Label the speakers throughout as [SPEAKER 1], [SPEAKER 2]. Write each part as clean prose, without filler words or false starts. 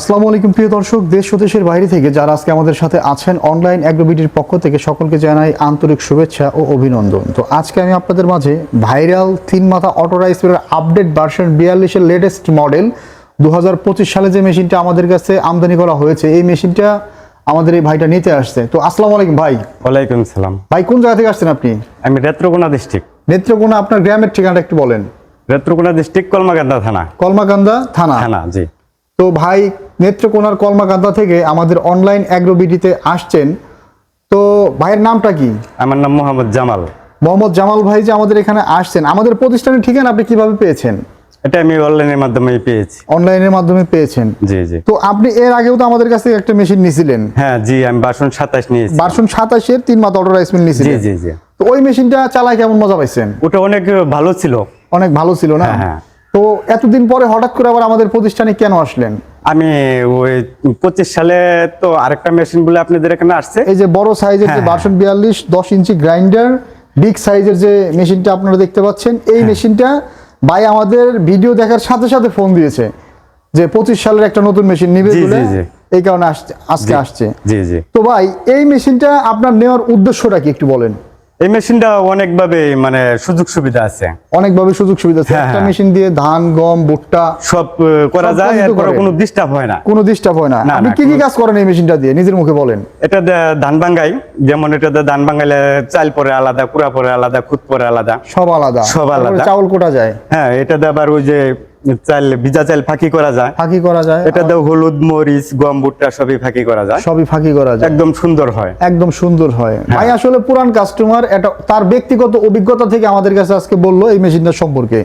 [SPEAKER 1] আসসালামু আলাইকুম প্রিয় দর্শক, দেশ ও দেশের বাইরে থেকে যারা আজকে আমাদের সাথে আছেন অনলাইন অ্যাগ্রোবিডির পক্ষ থেকে সকলকে জানাই আন্তরিক শুভেচ্ছা ও অভিনন্দন। তো আজকে আমি আপনাদের মাঝে ভাইরাল 3 মাথা অটো রাইস মিলের আপডেট ভার্সন 42 এর লেটেস্ট মডেল 2025 সালে যে মেশিনটা আমাদের কাছে আমদানি করা হয়েছে, এই মেশিনটা আমাদের এই ভাইটা নিতে আসছে। তো আসসালামু আলাইকুম ভাই।
[SPEAKER 2] ওয়ালাইকুম সালাম।
[SPEAKER 1] ভাই কোন জায়গা থেকে আসছেন আপনি?
[SPEAKER 2] আমি নেত্রকোনা ডিস্ট্রিক্ট।
[SPEAKER 1] নেত্রকোনা, আপনার গ্রামের ঠিকানাটা একটু বলেন।
[SPEAKER 2] নেত্রকোনা ডিস্ট্রিক্ট, কলমাকান্দা থানা।
[SPEAKER 1] কলমাকান্দা থানা।
[SPEAKER 2] জি।
[SPEAKER 1] তো ভাই নেত্রকোনার কলমাকান্দা থেকে আমাদের অনলাইন অ্যাগ্রোবিডিতে আসছেন। তো ভাইয়ের নামটা কি?
[SPEAKER 2] আমার নাম মোহাম্মদ জামাল।
[SPEAKER 1] মোহাম্মদ জামাল ভাই যে আমাদের এখানে আসছেন, আমাদের প্রতিষ্ঠানের ঠিকানা আপনি কিভাবে পেয়েছেন?
[SPEAKER 2] এটা আমি অনলাইনের মাধ্যমে পেয়েছি।
[SPEAKER 1] অনলাইনের মাধ্যমে পেয়েছেন?
[SPEAKER 2] জি জি।
[SPEAKER 1] তো আপনি এর আগেও তো আমাদের কাছ থেকে একটা মেশিন নিয়েছিলেন।
[SPEAKER 2] হ্যাঁ জি, আমি ভার্সন 27 নিয়েছি।
[SPEAKER 1] ভার্সন 27 এর 3 মাথা অটো রাইস মিল নিয়েছিলেন।
[SPEAKER 2] জি জি জি।
[SPEAKER 1] তো ওই মেশিনটা চালায় কেমন মজা পাইছেন?
[SPEAKER 2] ওটা অনেক ভালো ছিল।
[SPEAKER 1] অনেক ভালো ছিল না?
[SPEAKER 2] হ্যাঁ।
[SPEAKER 1] তো এতদিন পরে হঠাৎ করে আবার আমাদের প্রতিষ্ঠানে কেন আসলেন?
[SPEAKER 2] আমি ওই 25 সালে তো আরেকটা মেশিন বলে আপনাদের এখানে আসছে,
[SPEAKER 1] এই যে বড় সাইজের যে ভার্সন 42 10 ইঞ্চি গ্রাইন্ডার বিগ সাইজের যে মেশিনটা আপনারা দেখতে পাচ্ছেন, এই মেশিনটা ভাই আমাদের ভিডিও দেখার সাথে সাথে ফোন দিয়েছে যে 25 সালের একটা নতুন মেশিন নিবে বলে, এই কারণে আজকে আসছে।
[SPEAKER 2] জি জি।
[SPEAKER 1] তো ভাই এই মেশিনটা আপনার নেওয়ার উদ্দেশ্যটা কি একটু বলেন?
[SPEAKER 2] এই মেশিনটা অনেকভাবে মানে সুযোগ সুবিধা আছে।
[SPEAKER 1] অনেকভাবে সুযোগ সুবিধা আছে। একটা মেশিন দিয়ে ধান, গম, ভুট্টা
[SPEAKER 2] সব করা যায়, এরপর কোনো ডিস্টার্ব হয় না।
[SPEAKER 1] কোনো ডিস্টার্ব হয় না। আপনি কি কি কাজ করেন এই মেশিনটা দিয়ে নিজের মুখে বলেন?
[SPEAKER 2] এটা ধান ভাঙ্গাই, যেমন এটা ধান ভাঙ্গাইলে চাল পরে আলাদা, কুড়া পরে আলাদা, খুদ পরে আলাদা,
[SPEAKER 1] সব আলাদা।
[SPEAKER 2] সব আলাদা।
[SPEAKER 1] চাউল কোটা যায়।
[SPEAKER 2] হ্যাঁ, এটা আবার ওই যে চাল ভিজা চাল ফাঁকি করা যায়।
[SPEAKER 1] ফাঁকি করা যায়।
[SPEAKER 2] এটা হলুদ, মরিচ, গম, ভুট্টা সবই ফাঁকি করা যায়।
[SPEAKER 1] সবই ফাঁকি করা যায়।
[SPEAKER 2] একদম সুন্দর হয়।
[SPEAKER 1] একদম সুন্দর হয়। ভাই আসলে পুরান কাস্টমার, এটা তার ব্যক্তিগত অভিজ্ঞতা থেকে আমাদের কাছে আজকে বললো এই মেশিনটা সম্পর্কে।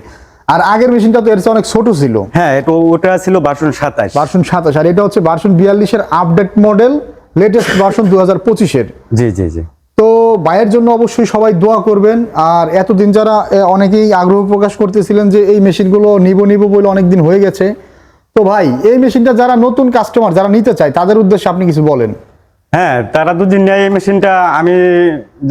[SPEAKER 1] আর আগের মেশিনটা তো এর চেয়ে অনেক ছোট ছিল।
[SPEAKER 2] হ্যাঁ, ওটা ছিল ভার্সন 27।
[SPEAKER 1] ভার্সন 27 আর এটা হচ্ছে ভার্সন 42 এর আপডেট মডেল, লেটেস্ট ভার্সন 2025 এর।
[SPEAKER 2] জি জি জি।
[SPEAKER 1] তো ভাইয়ের জন্য অবশ্যই সবাই দোয়া করবেন। আর এতদিন যারা অনেকেই আগ্রহ প্রকাশ করতেছিলেন যে এই মেশিনগুলো নিব বলে অনেকদিন হয়ে গেছে, তো ভাই এই মেশিনটা যারা নতুন কাস্টমার যারা নিতে চায় তাদের উদ্দেশ্যে আপনি কিছু বলেন।
[SPEAKER 2] হ্যাঁ, তারা যদি নেয় এই মেশিনটা, আমি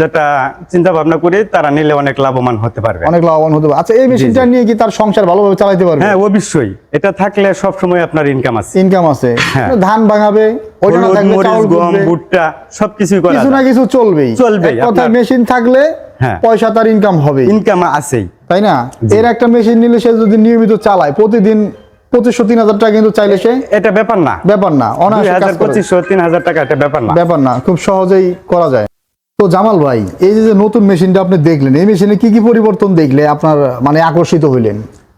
[SPEAKER 2] যেটা চিন্তা ভাবনা করি, তারা নিলে অনেক লাভবান হতে পারবে।
[SPEAKER 1] অনেক লাভবান হতে পারবে। আচ্ছা, এই মেশিনটা নিয়ে কি তার সংসার ভালোভাবে চালাতে পারবে?
[SPEAKER 2] হ্যাঁ অবশ্যই, এটা থাকলে সব সময় আপনার ইনকাম আছে।
[SPEAKER 1] ইনকাম আছে। ধান ভাঙাবে,
[SPEAKER 2] ভুট্টা সবকিছুই করা,
[SPEAKER 1] কিছু না কিছু চলবেই। কথা মেশিন থাকলে পয়সা তার ইনকাম হবে,
[SPEAKER 2] ইনকাম আছেই,
[SPEAKER 1] তাই না? এর একটা মেশিন নিলে সে যদি নিয়মিত চালায় প্রতিদিন 2500-3000 টাকা কিন্তু চাইলে সে এটা ব্যাপার না।
[SPEAKER 2] 2500-3000 টাকা এটা ব্যাপার না,
[SPEAKER 1] খুব সহজেই করা যায়। তো জামাল ভাই, এই যে নতুন মেশিনটা আপনি দেখলেন, এই মেশিনে কি কি পরিবর্তন দেখলে আপনার মানে আকর্ষিত হইলেন?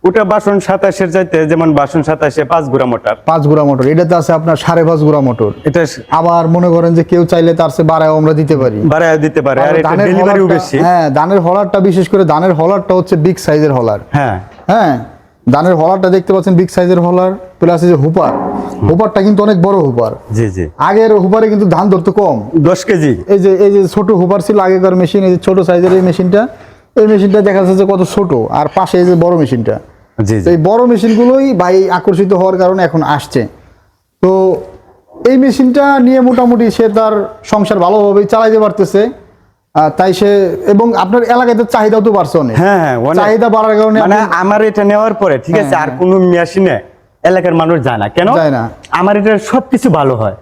[SPEAKER 2] ওটা ভার্সন 27 এর চাইতে, যেমন ভার্সন 27 5 গুড়া মোটর।
[SPEAKER 1] 5 গুড়া মোটর, এটাতে আছে আপনার 5.5 গুড়া মোটর।
[SPEAKER 2] এটা
[SPEAKER 1] আবার মনে করেন যে কেউ চাইলে তার চেয়ে বাড়ায় আমরা দিতে পারি,
[SPEAKER 2] আর এটা ডেলিভারিও বেশি।
[SPEAKER 1] হ্যাঁ, ধানের হলারটা, বিশেষ করে ধানের হলারটা হচ্ছে বিগ সাইজের হলার। হ্যাঁ, ধানের হলারটা দেখতে পাচ্ছেন বিগ সাইজের হলার। প্লাস এই যে হুপারটা কিন্তু অনেক বড় হুপার।
[SPEAKER 2] জি জি।
[SPEAKER 1] আগের হুপারে কিন্তু ধান ধরতে কম,
[SPEAKER 2] 10 কেজি।
[SPEAKER 1] এই যে ছোট হুপার ছিল আগেকার মেশিন, এই যে ছোট সাইজের এই মেশিনটা দেখা যাচ্ছে কত ছোট। আর পাশে এই যে বড় মেশিনটা, এই বড় মেশিনগুলোই ভাই আকর্ষিত হওয়ার কারণে এখন আসছে। তো এই মেশিনটা নিয়ে মোটামুটি সে তার সংসার ভালোভাবেই চালাইতে পারতেছে। তাই সে, এবং আপনার এলাকাতে চাহিদাও তো বাড়ছে অনেক।
[SPEAKER 2] হ্যাঁ,
[SPEAKER 1] চাহিদা বাড়ার কারণে
[SPEAKER 2] মানে আমার এটা নেওয়ার পরে ঠিক আছে, আর কোনো মেশিনে এলাকার মানুষ যায় না। কেন যায় না? আমার এটা সবকিছু ভালো হয়,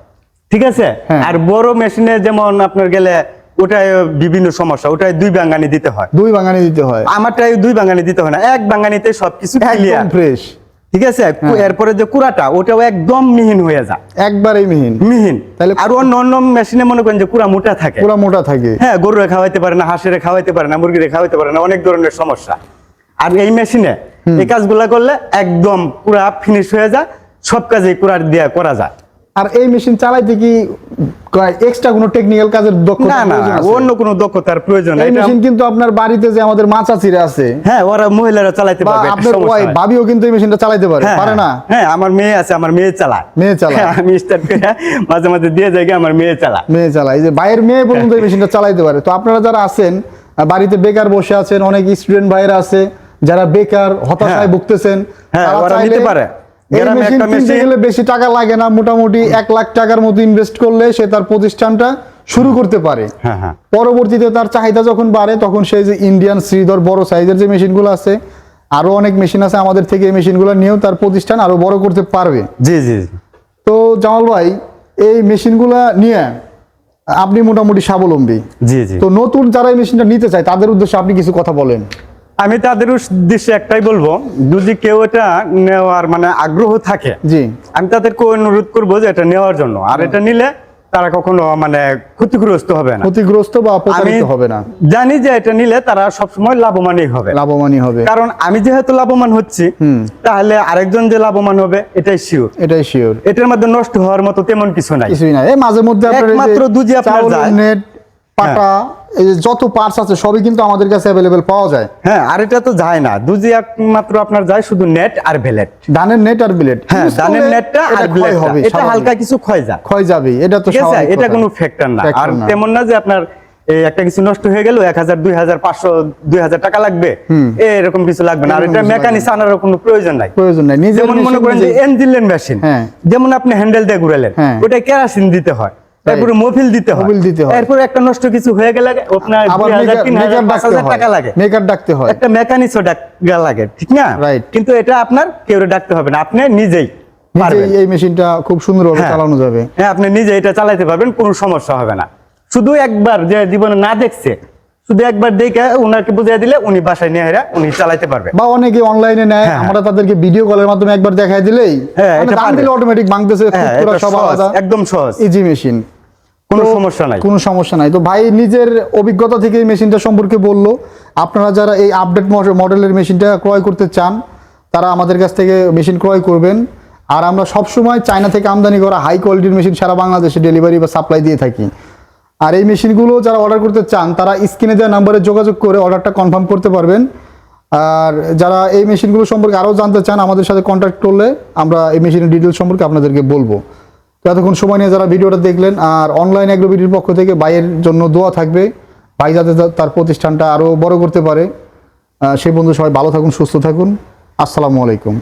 [SPEAKER 2] ঠিক আছে। আর বড় মেশিনে যেমন আপনার গেলে ওটায় বিভিন্ন সমস্যা, ওটায় 2 ভাঙানি দিতে হয়।
[SPEAKER 1] 2 ভাঙানি দিতে হয়।
[SPEAKER 2] আমারটায় 2 ভাঙানি দিতে হয় না, 1 ভাঙানিতে সবকিছু ক্লিয়ার
[SPEAKER 1] ফ্রেশ,
[SPEAKER 2] ঠিক আছে। এরপরে যে কুড়াটা, ওটাও একদম মিহিন হয়ে যায়,
[SPEAKER 1] একবারেই মিহিন।
[SPEAKER 2] তাহলে আর অন্য মেশিনে মনে করেন যে কুড়া মোটা থাকে। হ্যাঁ, গরুরে খাওয়াইতে পারে না, হাঁসেরে খাওয়াইতে পারে না, মুরগিরে খাওয়াইতে পারে না, অনেক ধরনের সমস্যা। আর এই মেশিনে এই কাজগুলা করলে একদম কুড়া ফিনিশ হয়ে যায়, সব কাজে কুড়া দিয়ে করা যায়।
[SPEAKER 1] আর এই মেশিন চালাইতে কি এক্সট্রা কোনো টেকনিক্যাল কাজের দক্ষতা
[SPEAKER 2] না, অন্য কোনো দক্ষতার প্রয়োজন নেই।
[SPEAKER 1] এই মেশিন কিন্তু আপনার বাড়িতে যে আমাদের মাচাচিরা আছে,
[SPEAKER 2] হ্যাঁ, ওরা মহিলারা চালাতে পারবে।
[SPEAKER 1] আপনার ভাবিও কিন্তু এই মেশিনটা চালাতে পারে না?
[SPEAKER 2] হ্যাঁ, আমার মেয়ে আছে, আমার মেয়ে চালায়। আমি স্টার্ট করে মাঝে মাঝে দিয়ে যাই, আমার মেয়ে চালায়।
[SPEAKER 1] এই যে ভাইয়ের মেয়ে পর্যন্ত এই মেশিনটা চালাইতে পারে। তো আপনারা যারা আছেন বাড়িতে বেকার বসে আছেন, অনেক স্টুডেন্ট ভাইয়েরা আছে যারা বেকার হতাশায় ভুগতেছেন,
[SPEAKER 2] তারা নিতে পারে।
[SPEAKER 1] এই মেশিন কিনতে গেলে বেশি টাকা লাগে না, মোটামুটি 1 লাখ টাকার মতো ইনভেস্ট করলে সে তার প্রতিষ্ঠানটা শুরু করতে পারে। পরবর্তীতে তার চাহিদা যখন বাড়ে, তখন সেই যে ইন্ডিয়ান শ্রীধর বড় সাইজের যে মেশিনগুলো আছে, আরো অনেক মেশিন আছে আমাদের থেকে, এই মেশিনগুলো নিয়েও তার প্রতিষ্ঠান আরো বড় করতে পারবে।
[SPEAKER 2] জি জি।
[SPEAKER 1] তো জামাল ভাই এই মেশিনগুলা নিয়ে আপনি মোটামুটি স্বাবলম্বী।
[SPEAKER 2] জি জি।
[SPEAKER 1] তো নতুন যারা এই মেশিনটা নিতে চায় তাদের উদ্দেশ্যে আপনি কিছু কথা বলেন।
[SPEAKER 2] আমি তাদের উদ্দেশ্যে একটাই বলবো, যদি কেউ এটা নেওয়ার মানে আগ্রহ থাকে,
[SPEAKER 1] জি,
[SPEAKER 2] আমি তাদেরকে অনুরোধ করবো যে এটা নেওয়ার জন্য। আর এটা নিলে তারা কখনো মানে ক্ষতিগ্রস্ত হবে না,
[SPEAKER 1] ক্ষতিগ্রস্ত বা প্রতারিত হবে না।
[SPEAKER 2] জানি যে এটা নিলে তারা সবসময় লাভবানই হবে,
[SPEAKER 1] লাভবানই হবে।
[SPEAKER 2] কারণ আমি যেহেতু লাভবান হচ্ছি, তাহলে আরেকজন যে লাভবান হবে এটাই শিওর।
[SPEAKER 1] এটাই শিওর।
[SPEAKER 2] এটার মধ্যে নষ্ট হওয়ার মতো তেমন কিছু নাই,
[SPEAKER 1] কিছুই নাই। এই মাঝে মধ্যে আপনার
[SPEAKER 2] একমাত্র দুজি আপনার যায়,
[SPEAKER 1] নেট পাটা এই যে যত পার্টস আছে সবই কিন্তু আমাদের কাছে अवेलेबल পাওয়া যায়।
[SPEAKER 2] হ্যাঁ, আর এটা তো যায় না, দুজি একমাত্র আপনার যায় শুধু নেট আর ব্লেড।
[SPEAKER 1] ধানের নেট আর ব্লেড।
[SPEAKER 2] হ্যাঁ, ধানের নেটটা আর ব্লেড হবে, এটা হালকা কিছু ক্ষয় যায়,
[SPEAKER 1] ক্ষয় যাবে, এটা তো স্বাভাবিক।
[SPEAKER 2] এটা কোনো ফ্যাক্টর না। আর তেমন না যে আপনার এই একটা কিছু নষ্ট হয়ে গেল 1000 2000 500 2000 টাকা লাগবে, এরকম কিছু লাগবে না। আর এটা মেকানিক আনার কোনো প্রয়োজন নাই,
[SPEAKER 1] প্রয়োজন নাই।
[SPEAKER 2] যেমন মনে করেন যে এনজিলের মেশিন, যেমন আপনি হ্যান্ডেল দিয়ে ঘুরালেন, ওটা কেরোসিন দিতে হয়, তারপরে মোবিল দিতে হয়, এরপর একটা নষ্ট কিছু হয়ে গেলে আপনার 2000 3000 5000 টাকা লাগে,
[SPEAKER 1] মেকার ডাকতে হয়,
[SPEAKER 2] একটা মেকানিকও ডাকা লাগে, ঠিক না? কিন্তু এটা আপনার কেউ ডাকতে হবে না, আপনি নিজেই পারবেন।
[SPEAKER 1] এই মেশিনটা খুব সুন্দরভাবে চালানো যাবে।
[SPEAKER 2] হ্যাঁ, আপনি নিজে এটা চালাতে পারবেন, কোনো সমস্যা হবে না। শুধু একবার যে জীবনে না দেখছে, শুধু একবার দেখে ওনাকে বুঝিয়ে দিলে উনি বাসায় নিয়ে এরা উনি চালাতে পারবে।
[SPEAKER 1] বা অনেকে অনলাইনে নেয়, আমরা তাদেরকে ভিডিও কলের মাধ্যমে একবার দেখাই দিলেই
[SPEAKER 2] এটা
[SPEAKER 1] দিলে অটোমেটিক ভাঙতেছে, সব আলাদা,
[SPEAKER 2] একদম সহজ,
[SPEAKER 1] ইজি মেশিন,
[SPEAKER 2] কোনো সমস্যা নাই,
[SPEAKER 1] কোনো সমস্যা নাই। তো ভাই নিজের অভিজ্ঞতা থেকে এই মেশিনটা সম্পর্কে বললো। আপনারা যারা এই আপডেট মডেলের মেশিনটা ক্রয় করতে চান তারা আমাদের কাছ থেকে মেশিন ক্রয় করবেন। আর আমরা সবসময় চায়না থেকে আমদানি করা হাই কোয়ালিটির মেশিন সারা বাংলাদেশে ডেলিভারি বা সাপ্লাই দিয়ে থাকি। আর এই মেশিনগুলো যারা অর্ডার করতে চান তারা স্ক্রিনে দেওয়া নাম্বারে যোগাযোগ করে অর্ডারটা কনফার্ম করতে পারবেন। আর যারা এই মেশিনগুলো সম্পর্কে আরও জানতে চান আমাদের সাথে কন্ট্যাক্ট করলে আমরা এই মেশিনের ডিটেলস সম্পর্কে আপনাদেরকে বলবো। তো এতক্ষণ সময় নিয়ে যারা ভিডিওটা দেখলেন, আর অনলাইন অ্যাগ্রোবিডির পক্ষ থেকে ভাইয়ের জন্য দোয়া থাকবে, ভাই যাতে তার প্রতিষ্ঠানটা আরও বড় করতে পারে। সেই বন্ধু সবাই ভালো থাকুন, সুস্থ থাকুন। আসসালামু আলাইকুম।